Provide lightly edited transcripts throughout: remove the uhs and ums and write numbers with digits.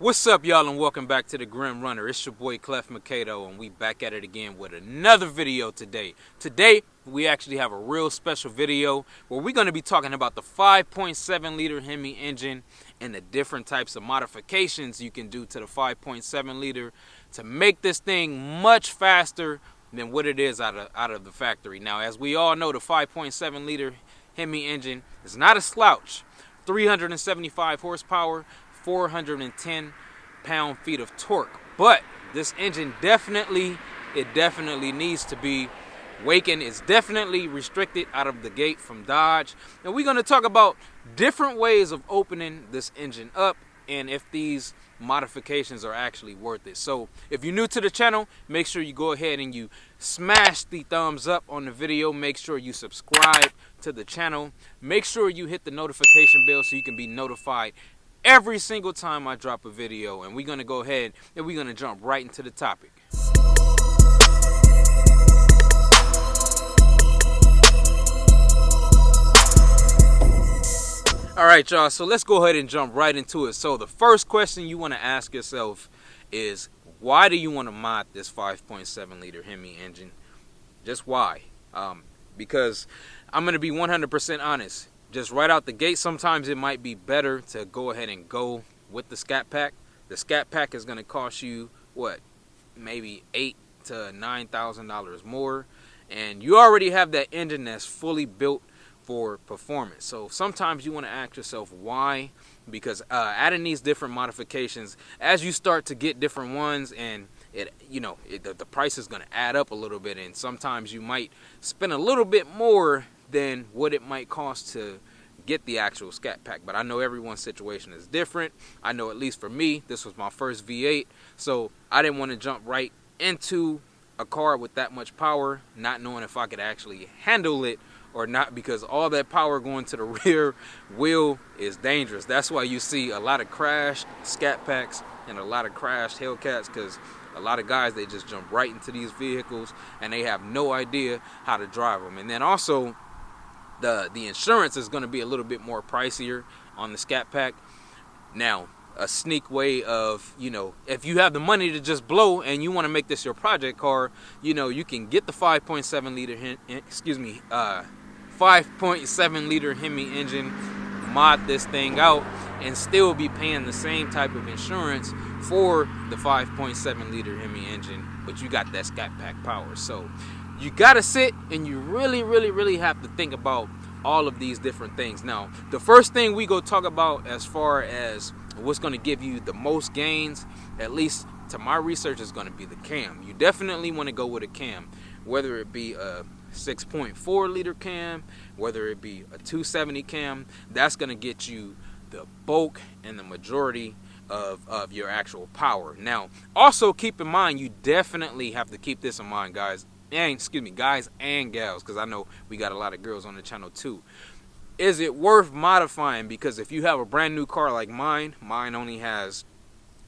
What's up, y'all, and welcome back to the Grim Runner. It's your boy Clef Mikado, and we back at it again with another video today. Today, we actually have a real special video where we're going to be talking about the 5.7 liter Hemi engine and the different types of modifications you can do to the 5.7 liter to make this thing much faster than what it is out of the factory. Now, as we all know, the 5.7 liter Hemi engine is not a slouch. 375 horsepower, 410 pound-feet of torque. But this engine definitely needs to be wakened. It's definitely restricted out of the gate from Dodge. And we're going to talk about different ways of opening this engine up and if these modifications are actually worth it. So if you're new to the channel, make sure you go ahead and you smash the thumbs up on the video. Make sure you subscribe to the channel. Make sure you hit the notification bell so you can be notified every single time I drop a video. And we're going to go ahead and we're going to jump right into the topic. All right, y'all, so let's go ahead and jump right into it. So the first question you want to ask yourself is, why do you want to mod this 5.7 liter Hemi engine? Just why? Because I'm going to be 100% honest. Just right out the gate, sometimes it might be better to go ahead and go with the Scat Pack. The Scat Pack is going to cost you, what, maybe $8,000 to $9,000 more. And you already have that engine that's fully built for performance. So sometimes you want to ask yourself why, because adding these different modifications, as you start to get different ones, and the price is going to add up a little bit, and sometimes you might spend a little bit more than what it might cost to get the actual Scat Pack. But I know everyone's situation is different. I know, at least for me, this was my first V8, so I didn't want to jump right into a car with that much power, not knowing if I could actually handle it or not, because all that power going to the rear wheel is dangerous. That's why you see a lot of crashed Scat Packs and a lot of crashed Hellcats, because a lot of guys, they just jump right into these vehicles and they have no idea how to drive them. And then also the insurance is going to be a little bit more pricier on the Scat Pack. Now, a sneak way of, if you have the money to just blow and you want to make this your project car, you can get the 5.7 liter 5.7 liter Hemi engine, mod this thing out, and still be paying the same type of insurance for the 5.7 liter Hemi engine, but you got that Scat Pack power. So you gotta sit and you really have to think about all of these different things. Now, the first thing we go talk about as far as what's going to give you the most gains, at least to my research, is going to be the cam. You definitely want to go with a cam, whether it be a 6.4 liter cam, whether it be a 270 cam. That's going to get you the bulk and the majority of your actual power. Now, also keep in mind, you definitely have to keep this in mind, guys and gals, because I know we got a lot of girls on the channel too. Is it worth modifying? Because if you have a brand new car like mine only has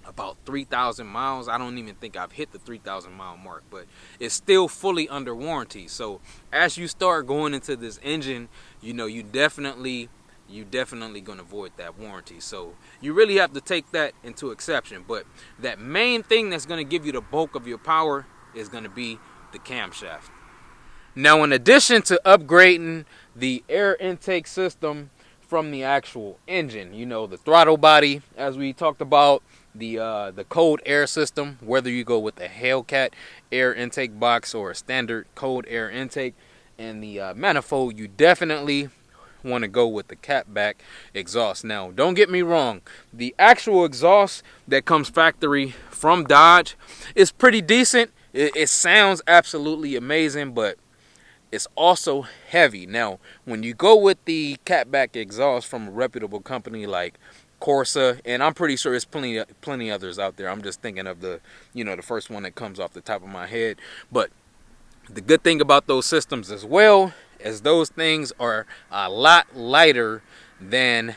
about 3,000 miles. I don't even think I've hit the 3,000 mile mark, but it's still fully under warranty. So as you start going into this engine, you definitely going to void that warranty. So you really have to take that into exception. But that main thing that's going to give you the bulk of your power is going to be the camshaft. Now, in addition to upgrading the air intake system from the actual engine, the throttle body, as we talked about, the cold air system, whether you go with the Hellcat air intake box or a standard cold air intake, and the manifold, you definitely want to go with the catback exhaust. Now, don't get me wrong, the actual exhaust that comes factory from Dodge is pretty decent. It sounds absolutely amazing, but it's also heavy. Now, when you go with the catback exhaust from a reputable company like Corsa, and I'm pretty sure there's plenty others out there. I'm just thinking of the first one that comes off the top of my head. But the good thing about those systems as well is those things are a lot lighter than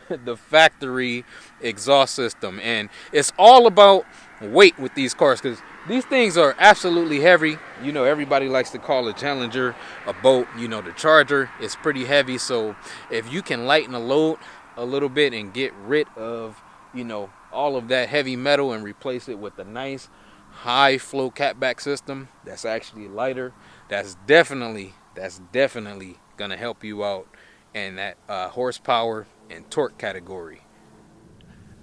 the factory exhaust system, and it's all about weight with these cars, because these things are absolutely heavy. Everybody likes to call a Challenger a boat. The Charger is pretty heavy. So if you can lighten the load a little bit and get rid of, all of that heavy metal and replace it with a nice high flow catback system that's actually lighter. That's definitely gonna help you out in that horsepower and torque category.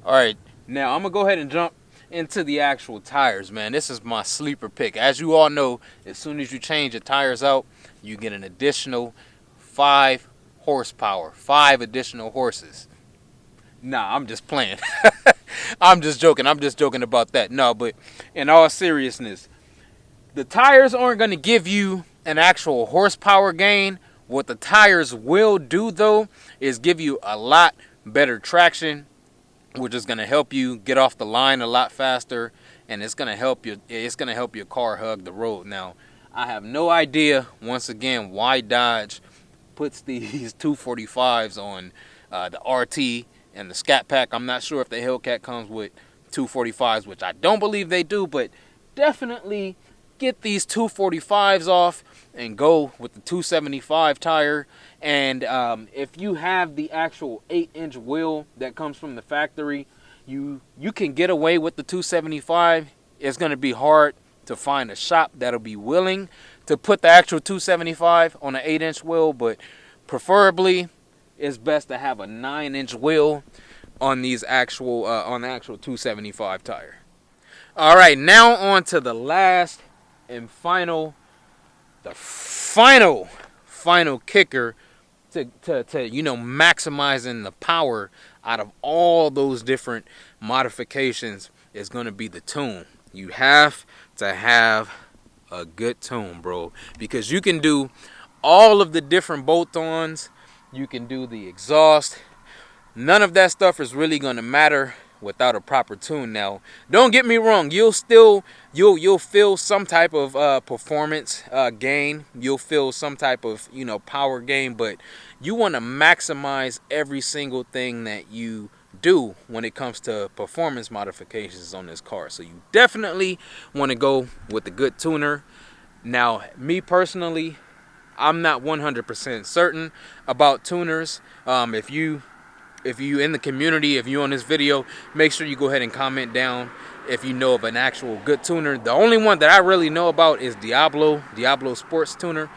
All right, now I'm gonna go ahead and jump into the actual tires, man. This is my sleeper pick. As you all know, as soon as you change your tires out, you get an additional 5 horsepower, 5 additional horses. Nah, I'm just playing. I'm just joking. I'm just joking about that. No, but in all seriousness, the tires aren't going to give you an actual horsepower gain. What the tires will do, though, is give you a lot better traction, which is going to help you get off the line a lot faster, and it's going to help you. It's going to help your car hug the road. Now, I have no idea, once again, why Dodge puts these 245s on the RT and the Scat Pack. I'm not sure if the Hellcat comes with 245s, which I don't believe they do, but definitely get these 245s off and go with the 275 tire. And if you have the actual 8-inch wheel that comes from the factory, you can get away with the 275. It's going to be hard to find a shop that'll be willing to put the actual 275 on an 8-inch wheel, but preferably it's best to have a 9-inch wheel on these actual on the actual 275 tire. All right, now on to the last and final kicker to maximizing the power out of all those different modifications is going to be the tune. You have to have a good tune, bro, because you can do all of the different bolt-ons, you can do the exhaust. None of that stuff is really going to matter without a proper tune. Now, don't get me wrong, you'll feel some type of performance gain. You'll feel some type of power gain, but you want to maximize every single thing that you do when it comes to performance modifications on this car. So you definitely want to go with a good tuner. Now, me personally, I'm not 100% certain about tuners. If you in the community, if you on this video, make sure you go ahead and comment down if you know of an actual good tuner. The only one that I really know about is Diablo Sports Tuner,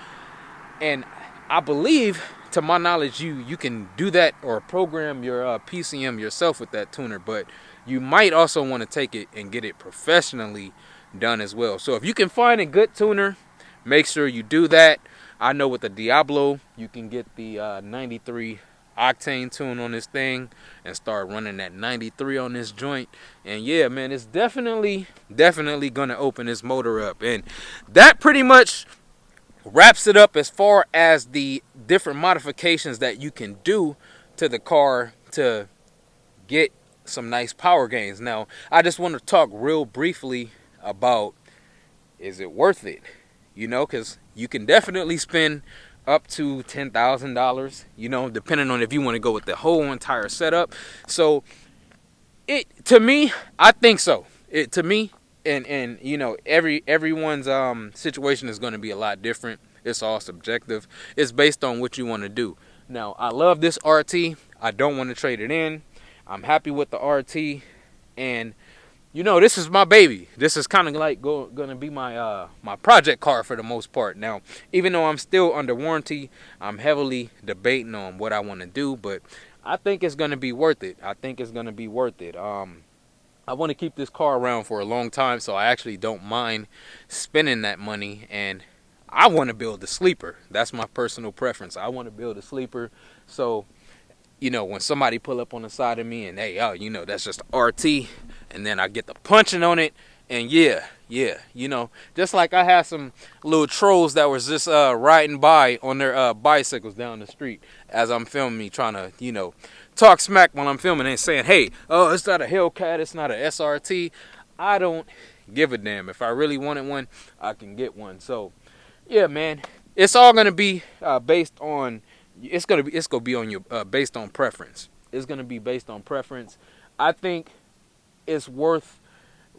and I believe, to my knowledge, you can do that or program your PCM yourself with that tuner, but you might also want to take it and get it professionally done as well. So if you can find a good tuner, make sure you do that. I know with the Diablo, you can get the 93 octane tune on this thing and start running that 93 on this joint, and yeah, man, it's definitely gonna open this motor up. And that pretty much wraps it up as far as the different modifications that you can do to the car to get some nice power gains. Now, I just want to talk real briefly about, is it worth it? Because you can definitely spend up to $10,000, depending on if you want to go with the whole entire setup. So to me, I think so. To me, and everyone's situation is going to be a lot different. It's all subjective. It's based on what you want to do. Now, I love this RT. I don't want to trade it in. I'm happy with the RT, and this is my baby. This is kind of like going to be my my project car for the most part. Now, even though I'm still under warranty, I'm heavily debating on what I want to do, but I think it's going to be worth it. I want to keep this car around for a long time, so I actually don't mind spending that money, and I want to build a sleeper. That's my personal preference. I want to build a sleeper, so when somebody pull up on the side of me and hey, that's just RT, and then I get the punching on it, and just like I had some little trolls that was just riding by on their bicycles down the street as I'm filming me, trying to talk smack while I'm filming and saying, hey, oh, it's not a Hellcat, it's not a SRT. I don't give a damn. If I really wanted one, I can get one. So yeah, man, it's all gonna be based on based on preference. It's gonna be based on preference. I think it's worth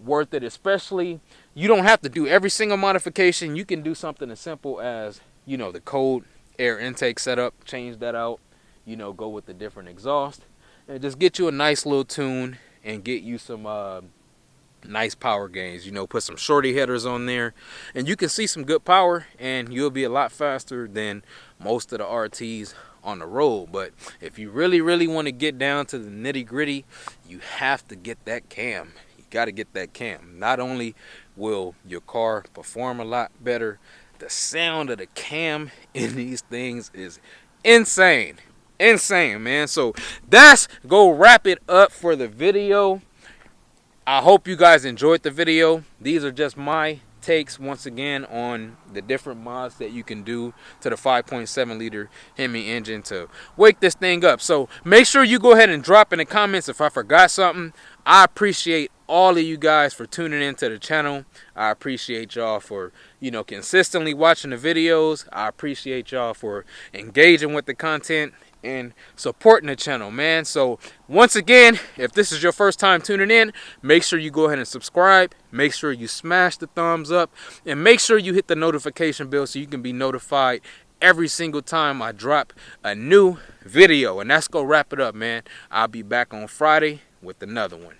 it, especially you don't have to do every single modification. You can do something as simple as the cold air intake setup, change that out, go with the different exhaust, and just get you a nice little tune and get you some nice power gains. You know, put some shorty headers on there and you can see some good power, and you'll be a lot faster than most of the RTs on the road. But if you really want to get down to the nitty gritty, you have to get that cam. You got to get that cam. Not only will your car perform a lot better, the sound of the cam in these things is insane. Insane, man. So that's go wrap it up for the video. I hope you guys enjoyed the video. These are just my takes once again on the different mods that you can do to the 5.7 liter Hemi engine to wake this thing up. So make sure you go ahead and drop in the comments if I forgot something. I appreciate all of you guys for tuning into the channel. I appreciate y'all for, you know, consistently watching the videos. I appreciate y'all for engaging with the content and supporting the channel, man. So once again, if this is your first time tuning in, make sure you go ahead and subscribe. Make sure you smash the thumbs up, and make sure you hit the notification bell so you can be notified every single time I drop a new video. And that's gonna wrap it up, man. I'll be back on Friday with another one.